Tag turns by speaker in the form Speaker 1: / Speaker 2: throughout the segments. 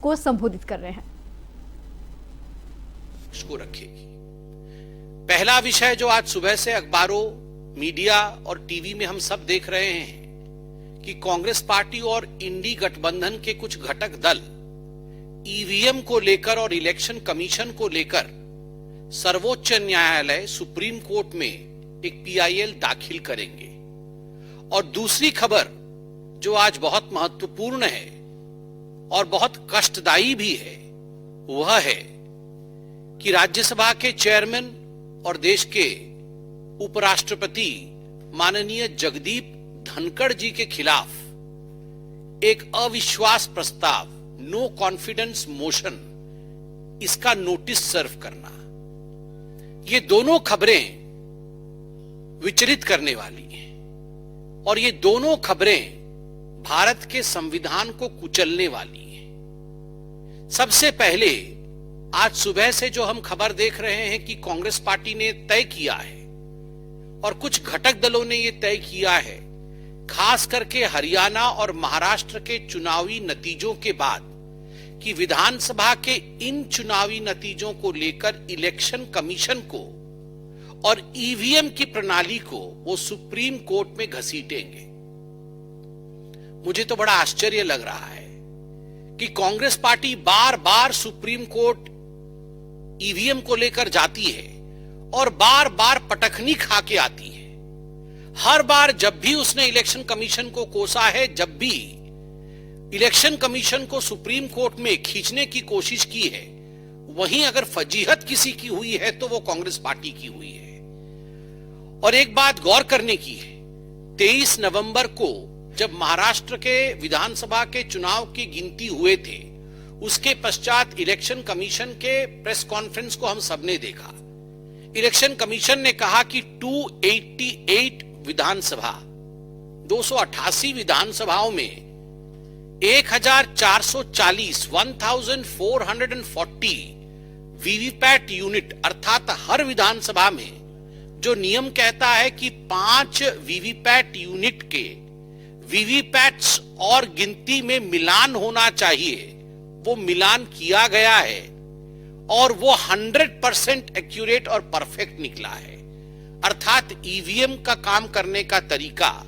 Speaker 1: को संबोधित कर रहे हैं।
Speaker 2: इसको रखेगी। पहला विषय जो आज सुबह से अखबारों, मीडिया और टीवी में हम सब देख रहे हैं कि कांग्रेस पार्टी और इंडी गठबंधन के कुछ घटक दल ईवीएम को लेकर और इलेक्शन कमीशन को लेकर सर्वोच्च न्यायालय सुप्रीम कोर्ट में एक पीआईएल दाखिल करेंगे। और दूसरी खबर जो आज बहुत महत्वपूर्ण है और बहुत कष्टदायी भी है, वह है कि राज्यसभा के चेयरमैन और देश के उपराष्ट्रपति माननीय जगदीप धनखड़ जी के खिलाफ एक अविश्वास प्रस्ताव, नो कॉन्फिडेंस मोशन, इसका नोटिस सर्व करना। ये दोनों खबरें विचलित करने वाली हैं और ये दोनों खबरें भारत के संविधान को कुचलने वाली हैं। सबसे पहले आज सुबह से जो हम खबर देख रहे हैं कि कांग्रेस पार्टी ने तय किया है और कुछ घटक दलों ने यह तय किया है, खास करके हरियाणा और महाराष्ट्र के चुनावी नतीजों के बाद, कि विधानसभा के इन चुनावी नतीजों को लेकर इलेक्शन कमीशन को और ईवीएम की प्रणाली को वो सुप्रीम कोर्ट में घसीटेंगे। मुझे तो बड़ा आश्चर्य लग रहा है कि कांग्रेस पार्टी बार बार सुप्रीम कोर्ट ईवीएम को लेकर जाती है और बार बार पटखनी खा के आती है। हर बार जब भी उसने इलेक्शन कमीशन को कोसा है, जब भी इलेक्शन कमीशन को सुप्रीम कोर्ट में खींचने की कोशिश की है, वहीं अगर फजीहत किसी की हुई है तो वो कांग्रेस पार्टी की हुई है। और एक बात गौर करने की है, 23 नवंबर को जब महाराष्ट्र के विधानसभा के चुनाव की गिनती हुए थे, उसके पश्चात इलेक्शन कमीशन के प्रेस कॉन्फ्रेंस को हम सबने देखा। इलेक्शन कमीशन ने कहा कि 288 विधानसभा, 288 विधानसभाओं में 1440 वीवीपैट यूनिट, अर्थात हर विधानसभा में जो नियम कहता है कि 5 वीवीपैट यूनिट के वीवीपैट्स और गिनती में मिलान होना चाहिए, वो मिलान किया गया है और वो 100% एक्यूरेट और परफेक्ट निकला है। अर्थात ईवीएम का काम करने का तरीका,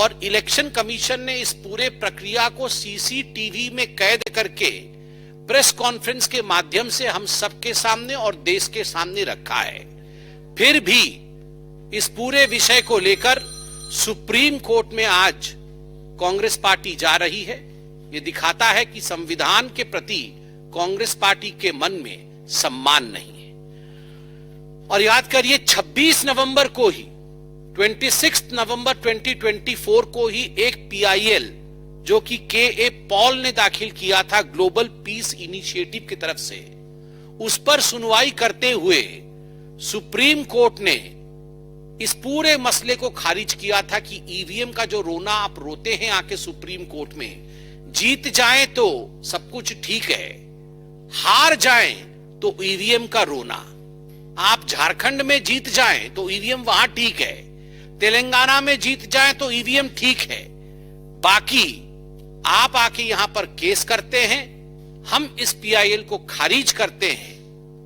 Speaker 2: और इलेक्शन कमीशन ने इस पूरे प्रक्रिया को सीसीटीवी में कैद करके प्रेस कॉन्फ्रेंस के माध्यम से हम सबके सामने और देश के सामने रखा है। फिर भी इस पूरे विषय को लेकर सुप्रीम कोर्ट में आज कांग्रेस पार्टी जा रही है। यह दिखाता है कि संविधान के प्रति कांग्रेस पार्टी के मन में सम्मान नहीं है। और याद करिए, 26 नवंबर को ही, 26 नवंबर 2024 को ही एक पीआईएल जो कि के.ए. पॉल ने दाखिल किया था ग्लोबल पीस इनिशिएटिव की तरफ से, उस पर सुनवाई करते हुए सुप्रीम कोर्ट ने इस पूरे मसले को खारिज किया था कि ईवीएम का जो रोना आप रोते हैं आके सुप्रीम कोर्ट में, जीत जाएं तो सब कुछ ठीक है, हार जाएं तो ईवीएम का रोना। आप झारखंड में जीत जाएं तो ईवीएम वहां ठीक है, तेलंगाना में जीत जाएं तो ईवीएम ठीक है, बाकी आप आके यहां पर केस करते हैं, हम इस पीआईएल को खारिज करते हैं।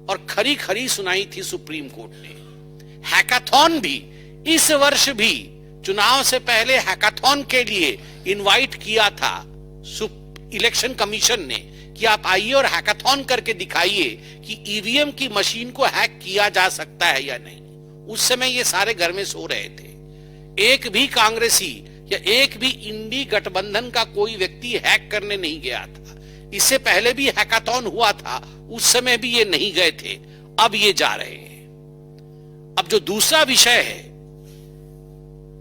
Speaker 2: और खरी खरी सुनाई थी सुप्रीम कोर्ट ने। हैकाथॉन भी इस वर्ष भी चुनाव से पहले हैकाथॉन के लिए इनवाइट किया था इलेक्शन कमीशन ने कि आप आइए और हैकाथॉन करके दिखाइए कि ईवीएम की मशीन को हैक किया जा सकता है या नहीं। उस समय ये सारे घर में सो रहे थे, एक भी कांग्रेसी या एक भी इंडी गठबंधन का कोई व्यक्ति हैक करने नहीं गया था। इससे पहले भी हैकाथॉन हुआ था, उस समय भी ये नहीं गए थे, अब ये जा रहे हैं। अब जो दूसरा विषय है,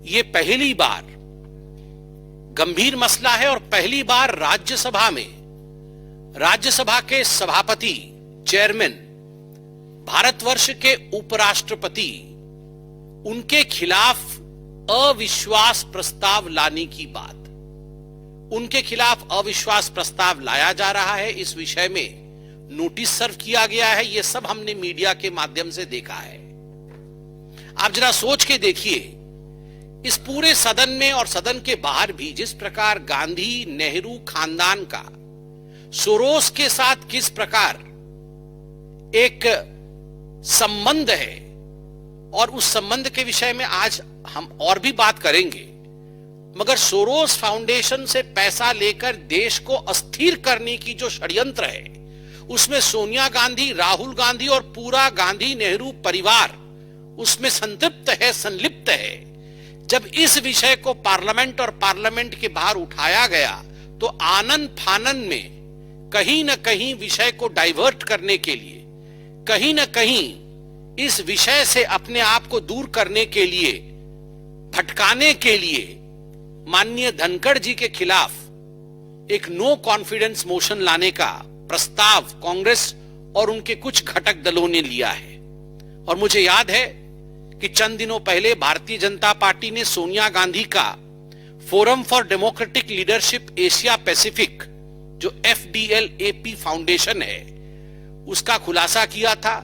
Speaker 2: ये पहली बार गंभीर मसला है और पहली बार राज्यसभा में राज्यसभा के सभापति, चेयरमैन, भारतवर्ष के उपराष्ट्रपति, उनके खिलाफ अविश्वास प्रस्ताव लाने की बात, उनके खिलाफ अविश्वास प्रस्ताव लाया जा रहा है। इस विषय में नोटिस सर्व किया गया है। यह सब हमने मीडिया के माध्यम से देखा है। आप जरा सोच के देखिए, इस पूरे सदन में और सदन के बाहर भी जिस प्रकार गांधी नेहरू खानदान का सोरोस के साथ किस प्रकार एक संबंध है, और उस संबंध के विषय में आज हम और भी बात करेंगे। मगर सोरोस फाउंडेशन से पैसा लेकर देश को अस्थिर करने की जो षड्यंत्र है, उसमें सोनिया गांधी, राहुल गांधी और पूरा गांधी नेहरू परिवार उसमें संतृप्त है, संलिप्त है। जब इस विषय को पार्लियामेंट और पार्लियामेंट के बाहर उठाया गया तो आनन फानन में कहीं न कहीं विषय को डाइवर्ट करने के लिए, कहीं न कहीं इस विषय से अपने आप को दूर करने के लिए, भटकाने के लिए माननीय धनखड़ जी के खिलाफ एक नो कॉन्फिडेंस मोशन लाने का प्रस्ताव कांग्रेस और उनके कुछ घटक दलों ने लिया है। और मुझे याद है कि चंद दिनों पहले भारतीय जनता पार्टी ने सोनिया गांधी का forum for democratic leadership Asia Pacific, जो FDLAP फाउंडेशन है, उसका खुलासा किया था।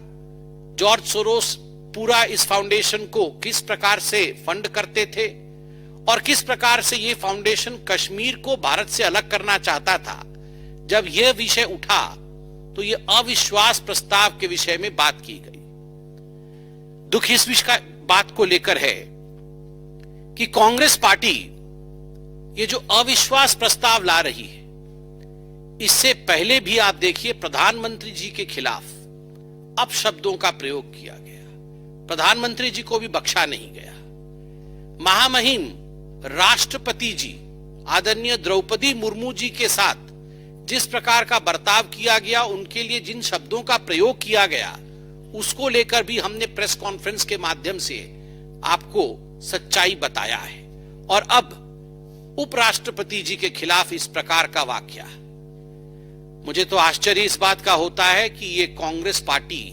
Speaker 2: जॉर्ज सोरोस पूरा इस फाउंडेशन को किस प्रकार से फंड करते थे और किस प्रकार से यह फाउंडेशन कश्मीर को भारत से अलग करना चाहता था। जब यह विषय उठा तो यह अविश्वास प्रस्ताव के विषय में बात की गई। दुख इस विषय बात को लेकर है कि कांग्रेस पार्टी ये जो अविश्वास प्रस्ताव ला रही है, इससे पहले भी आप देखिए प्रधानमंत्री जी के खिलाफ अपशब्दों का प्रयोग किया गया, प्रधानमंत्री जी को भी बख्शा नहीं गया। महामहिम राष्ट्रपति जी आदरणीय द्रौपदी मुर्मू जी के साथ जिस प्रकार का बर्ताव किया गया, उनके लिए जिन शब्दों का प्रयोग किया गया, उसको लेकर भी हमने प्रेस कॉन्फ्रेंस के माध्यम से आपको सच्चाई बताया है। और अब उपराष्ट्रपति जी के खिलाफ इस प्रकार का वाकया, मुझे तो आश्चर्य इस बात का होता है कि ये कांग्रेस पार्टी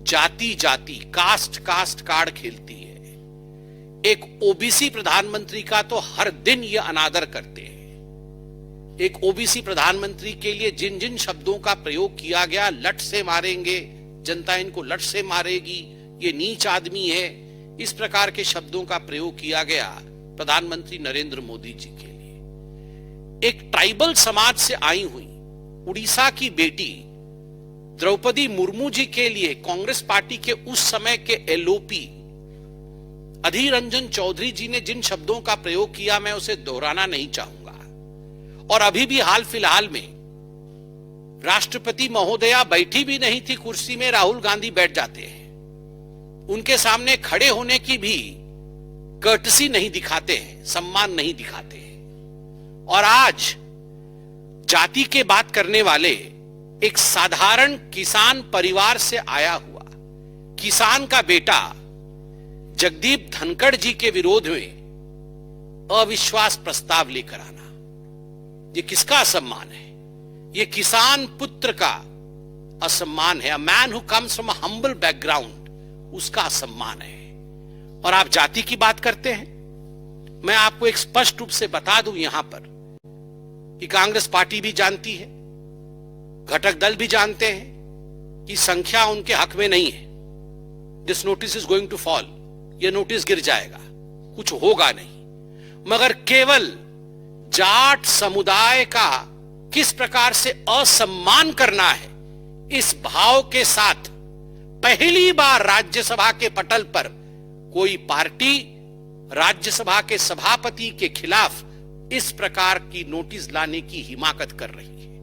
Speaker 2: जाति जाति, कास्ट कास्ट कार्ड खेलती है। एक ओबीसी प्रधानमंत्री का तो हर दिन ये अनादर करते हैं। एक ओबीसी प्रधानमंत्री के लिए जिन जिन शब्दों का प्रयोग किया गया, लट से मारेंगे, जनता इनको लट से मारेगी, ये नीच आदमी है, इस प्रकार के शब्दों का प्रयोग किया गया प्रधानमंत्री नरेंद्र मोदी जी के लिए। एक ट्राइबल समाज से आई हुई उड़ीसा की बेटी द्रौपदी मुर्मू जी के लिए कांग्रेस पार्टी के उस समय के LOP अधीर रंजन चौधरी जी ने जिन शब्दों का प्रयोग किया, मैं उसे दोहराना नहीं चाहूंगा। और अभी भी हाल फिलहाल में राष्ट्रपति महोदया बैठी भी नहीं थी कुर्सी में, राहुल गांधी बैठ जाते हैं, उनके सामने खड़े होने की भी कर्टसी नहीं दिखाते हैं, सम्मान नहीं दिखाते हैं। और आज जाति के बात करने वाले एक साधारण किसान परिवार से आया हुआ किसान का बेटा जगदीप धनखड़ जी के विरोध में अविश्वास प्रस्ताव लेकर आना, ये किसका असम्मान है? ये किसान पुत्र का असम्मान है। A man who comes from a humble background, उसका असम्मान है। और आप जाति की बात करते हैं। मैं आपको एक स्पष्ट रूप से बता दूं यहां पर कि कांग्रेस पार्टी भी जानती है, घटक दल भी जानते हैं कि संख्या उनके हक में नहीं है। This notice is going to fall, यह नोटिस गिर जाएगा, कुछ होगा नहीं। मगर केवल जाट समुदाय का किस प्रकार से असम्मान करना है, इस भाव के साथ पहली बार राज्यसभा के पटल पर कोई पार्टी राज्यसभा के सभापति के खिलाफ इस प्रकार की नोटिस लाने की हिमाकत कर रही है।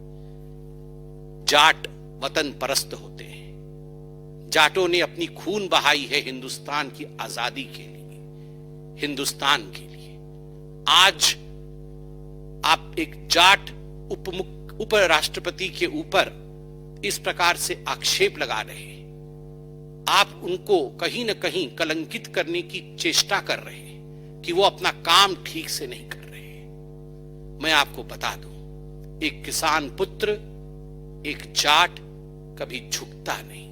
Speaker 2: जाट वतन परस्त होते हैं। जाटों ने अपनी खून बहाई है हिंदुस्तान की आजादी के लिए, हिंदुस्तान के लिए। आज आप एक जाट उपराष्ट्रपति के ऊपर इस प्रकार से आक्षेप लगा रहे हैं, आप उनको कहीं ना कहीं कलंकित करने की चेष्टा कर रहे हैं कि वो अपना काम ठीक से नहीं कर रहे हैं। मैं आपको बता दूं, एक किसान पुत्र, एक जाट कभी झुकता नहीं,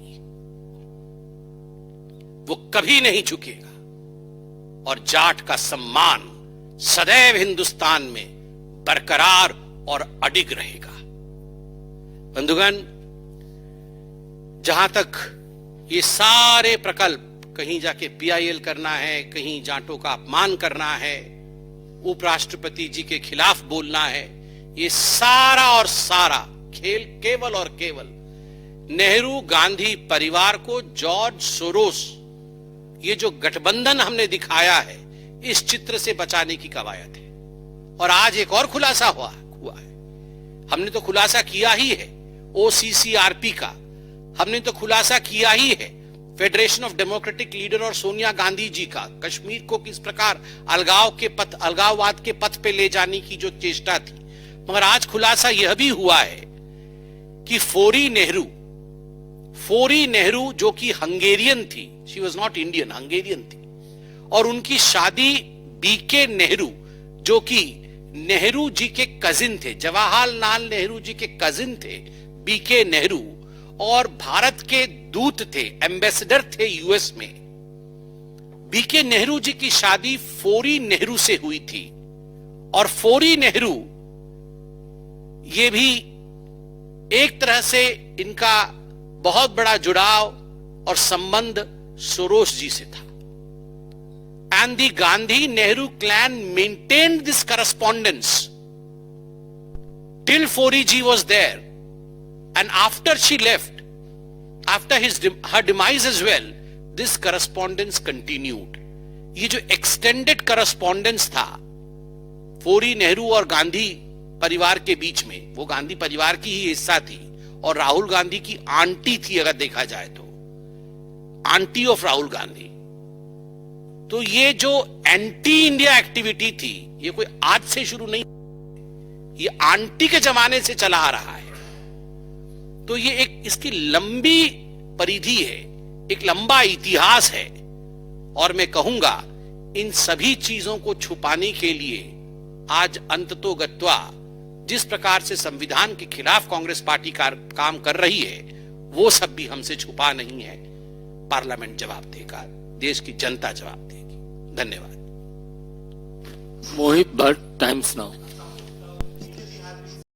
Speaker 2: वो कभी नहीं झुकेगा। और जाट का सम्मान सदैव हिंदुस्तान में बरकरार और अडिग रहेगा। बंधुगण, जहां तक ये सारे प्रकल्प, कहीं जाके PIL करना है, कहीं जाटों का अपमान करना है, उपराष्ट्रपति जी के खिलाफ बोलना है, ये सारा और सारा खेल केवल और केवल नेहरू गांधी परिवार को जॉर्ज सोरोस, ये जो गठबंधन हमने दिखाया है, इस चित्र से बचाने की कवायद है। और आज एक और खुलासा हुआ है। हमने तो खुलासा किया ही है OCCRP का, हमने तो खुलासा किया ही है फेडरेशन ऑफ डेमोक्रेटिक लीडर और सोनिया गांधी जी का, कश्मीर को किस प्रकार अलगाववाद के पथ पे ले जाने की जो चेष्टा थी। मगर आज खुलासा यह भी हुआ है कि फोरी नेहरू जो कि हंगेरियन थी, she was not Indian, Hungarian थी, और उनकी शादी BK नेहरू जो कि नेहरू जी के कजिन थे, जवाहरलाल नेहरू जी के कजिन थे BK नेहरू, और भारत के दूत थे, एम्बेसडर थे US में। BK नेहरू जी की शादी फोरी नेहरू से हुई थी, और फोरी नेहरू ये भी एक तरह से इनका बहुत बड़ा जुड़ाव और संबंध सोरोस जी से था। And the Gandhi Nehru clan maintained this correspondence till Fori ji was there, and after she left, after her demise as well, this correspondence continued. ये जो extended correspondence था फोरी नेहरू और गांधी परिवार के बीच में, वो गांधी परिवार की ही हिस्सा थी और राहुल गांधी की आंटी थी, अगर देखा जाए तो आंटी ऑफ राहुल गांधी। तो ये जो एंटी इंडिया एक्टिविटी थी, ये कोई आज से शुरू नहीं, ये आंटी के जमाने से चला आ रहा है। तो ये एक इसकी लंबी परिधि है, एक लंबा इतिहास है। और मैं कहूंगा इन सभी चीजों को छुपाने के लिए आज अंततोगत्वा जिस प्रकार से संविधान के खिलाफ कांग्रेस पार्टी काम कर रही है, वो सब भी हमसे छुपा नहीं है। पार्लियामेंट जवाब देगा, देश की जनता जवाब देगी। धन्यवाद।
Speaker 1: मोहित भट्ट, टाइम्स नाउ।